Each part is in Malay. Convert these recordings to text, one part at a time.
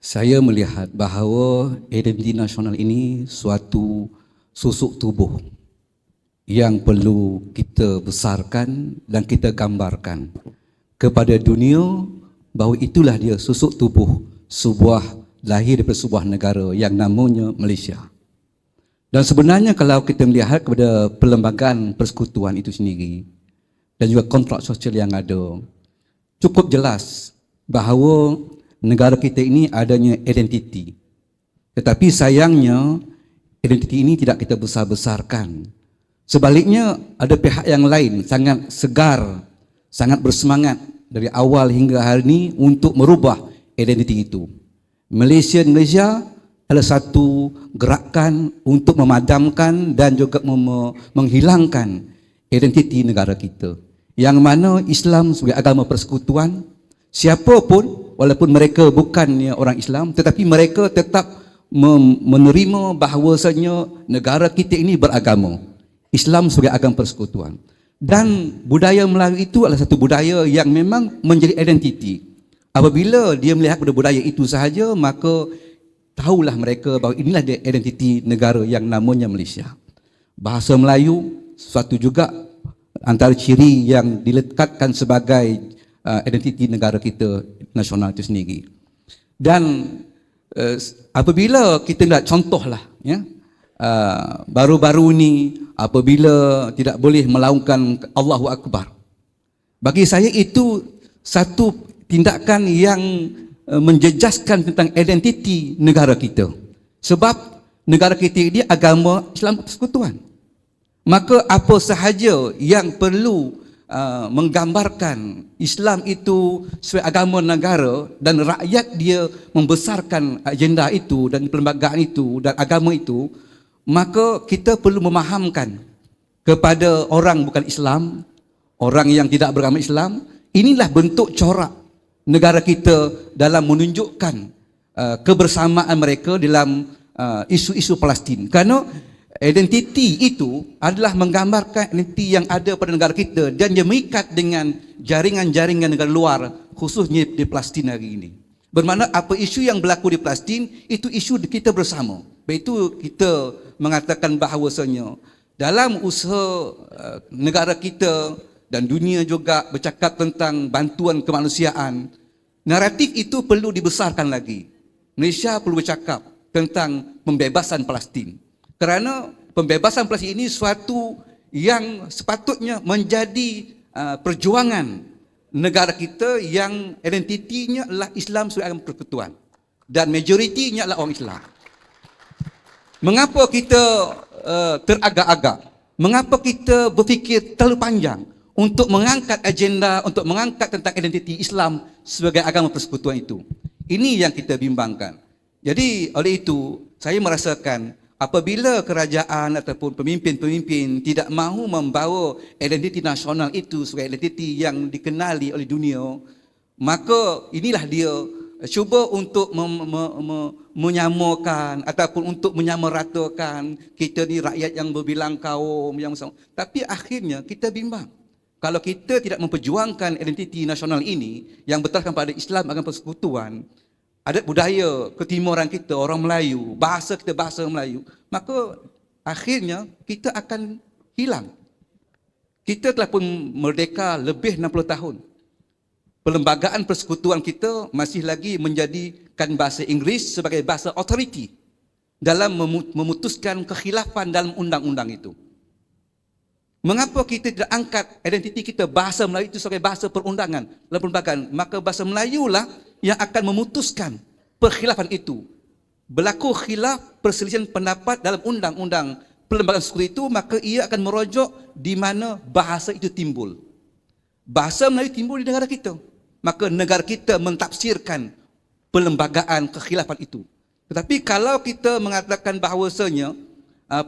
Saya melihat bahawa identiti nasional ini suatu susuk tubuh yang perlu kita besarkan dan kita gambarkan kepada dunia bahawa itulah dia susuk tubuh sebuah lahir daripada sebuah negara yang namanya Malaysia. Dan sebenarnya kalau kita melihat kepada perlembagaan persekutuan itu sendiri dan juga kontrak sosial yang ada, cukup jelas bahawa negara kita ini adanya identiti. Tetapi sayangnya identiti ini tidak kita besar-besarkan. Sebaliknya ada pihak yang lain sangat segar, sangat bersemangat dari awal hingga hari ini untuk merubah identiti itu. Malaysia adalah satu gerakan untuk memadamkan dan juga menghilangkan identiti negara kita. Yang mana Islam sebagai agama persekutuan, siapa pun walaupun mereka bukannya orang Islam, tetapi mereka tetap menerima bahawasanya negara kita ini beragama. Islam sebagai agama persekutuan. Dan budaya Melayu itu adalah satu budaya yang memang menjadi identiti. Apabila dia melihat pada budaya itu sahaja, maka tahulah mereka bahawa inilah dia identiti negara yang namanya Malaysia. Bahasa Melayu suatu juga antara ciri yang dilekatkan sebagai identiti negara kita nasional itu sendiri. Dan apabila kita lihat contohlah ya, baru-baru ni apabila tidak boleh melaungkan Allahu Akbar, bagi saya itu satu tindakan yang menjejaskan tentang identiti negara kita. Sebab negara kita ini agama Islam persekutuan. Maka apa sahaja yang perlu menggambarkan Islam itu sebagai agama negara dan rakyat dia membesarkan agenda itu dan perlembagaan itu dan agama itu, maka kita perlu memahamkan kepada orang bukan Islam, orang yang tidak beragama Islam, inilah bentuk corak negara kita dalam menunjukkan kebersamaan mereka dalam isu-isu Palestin. Kerana identiti itu adalah menggambarkan identiti yang ada pada negara kita dan dia mengikat dengan jaringan-jaringan negara luar, khususnya di Palestin hari ini. Bermakna apa isu yang berlaku di Palestin, itu isu kita bersama. Itu kita mengatakan bahawasanya dalam usaha negara kita dan dunia juga bercakap tentang bantuan kemanusiaan, naratif itu perlu dibesarkan lagi. Malaysia perlu bercakap tentang pembebasan Palestin. Kerana pembebasan Palestin ini suatu yang sepatutnya menjadi perjuangan negara kita yang identitinya adalah Islam sebagai agama persekutuan dan majoritinya adalah orang Islam. Mengapa kita teragak-agak? Mengapa kita berfikir terlalu panjang untuk mengangkat agenda, untuk mengangkat tentang identiti Islam sebagai agama persekutuan itu? Ini yang kita bimbangkan. Jadi oleh itu saya merasakan apabila kerajaan ataupun pemimpin-pemimpin tidak mahu membawa identiti nasional itu sebagai identiti yang dikenali oleh dunia, maka inilah dia cuba untuk menyamakan ataupun untuk menyamaratakan kita ni rakyat yang berbilang kaum yang sama. Tapi akhirnya kita bimbang. Kalau kita tidak memperjuangkan identiti nasional ini yang bertarafkan pada Islam agama persekutuan, adat budaya ketimuran kita, orang Melayu, bahasa kita bahasa Melayu, maka akhirnya kita akan hilang. Kita telah pun merdeka lebih 60 tahun. Perlembagaan persekutuan kita masih lagi menjadikan bahasa Inggeris sebagai bahasa authority dalam memutuskan kekhilafan dalam undang-undang itu. Mengapa kita tidak angkat identiti kita bahasa Melayu itu sebagai bahasa perundangan dalam perlembagaan? Maka bahasa Melayu lah yang akan memutuskan perkhilafan itu. Berlaku khilaf perselisihan pendapat dalam undang-undang perlembagaan persekutuan itu, maka ia akan merujuk di mana bahasa itu timbul. Bahasa Melayu timbul di negara kita. Maka negara kita mentafsirkan perlembagaan kekhilafan itu. Tetapi kalau kita mengatakan bahawasanya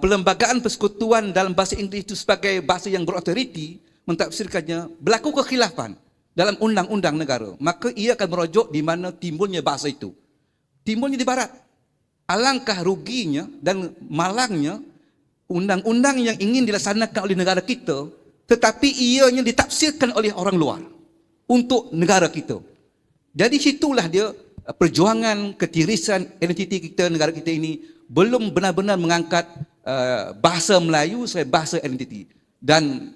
perlembagaan persekutuan dalam bahasa Inggeris itu sebagai bahasa yang berautoriti, mentafsirkannya berlaku kekhilafan dalam undang-undang negara, maka ia akan merujuk di mana timbulnya bahasa itu. Timbulnya di barat. Alangkah ruginya dan malangnya undang-undang yang ingin dilaksanakan oleh negara kita, tetapi ianya ditafsirkan oleh orang luar untuk negara kita. Jadi situlah dia perjuangan ketirisan identiti kita, negara kita ini belum benar-benar mengangkat bahasa Melayu sebagai bahasa identiti. Dan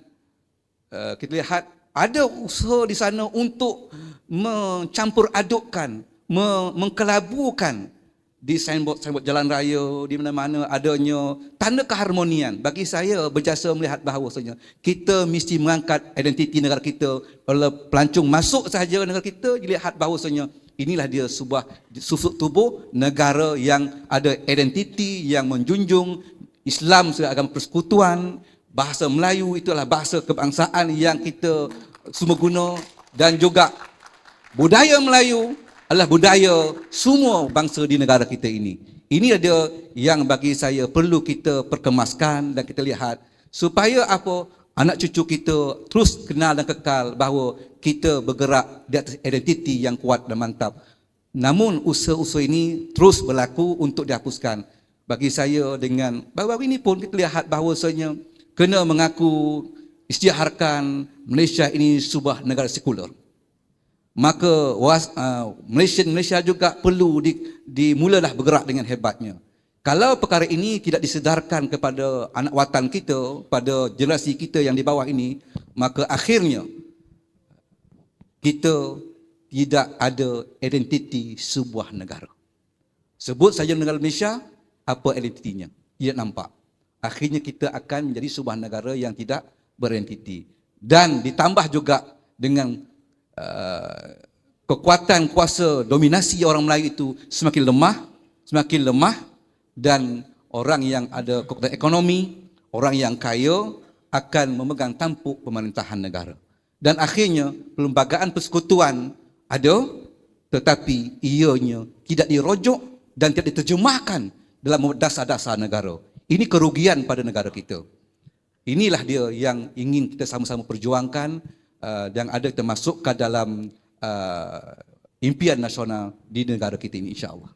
kita lihat ada usaha di sana untuk mencampur adukkan, mengkelabukan di signboard jalan raya, di mana-mana adanya tanda keharmonian. Bagi saya berjasa melihat bahawasanya kita mesti mengangkat identiti negara kita. Oleh pelancong masuk sahaja negara kita, dilihat bahawasanya inilah dia sebuah susuk tubuh negara yang ada identiti, yang menjunjung Islam sebagai agama persekutuan. Bahasa Melayu itu adalah bahasa kebangsaan yang kita semua guna, dan juga budaya Melayu adalah budaya semua bangsa di negara kita ini. Ini ada yang bagi saya perlu kita perkemaskan dan kita lihat supaya apa, anak cucu kita terus kenal dan kekal bahawa kita bergerak di atas identiti yang kuat dan mantap. Namun usaha-usaha ini terus berlaku untuk dihapuskan. Bagi saya dengan baru-baru ini pun kita lihat bahawasanya kena mengaku isytiharkan Malaysia ini sebuah negara sekular. Maka Malaysia juga perlu dimulalah bergerak dengan hebatnya. Kalau perkara ini tidak disedarkan kepada anak watan kita, pada generasi kita yang di bawah ini, maka akhirnya kita tidak ada identiti sebuah negara. Sebut saja negara Malaysia, apa identitinya? Tidak nampak. Akhirnya kita akan menjadi sebuah negara yang tidak beridentiti. Dan ditambah juga dengan kekuatan kuasa dominasi orang Melayu itu semakin lemah, dan orang yang ada kekuatan ekonomi, orang yang kaya akan memegang tampuk pemerintahan negara. Dan akhirnya perlembagaan persekutuan ada, tetapi ianya tidak dirujuk dan tidak diterjemahkan dalam dasar-dasar negara. Ini kerugian pada negara kita. Inilah dia yang ingin kita sama-sama perjuangkan, yang ada termasuk ke dalam impian nasional di negara kita ini, insya-Allah.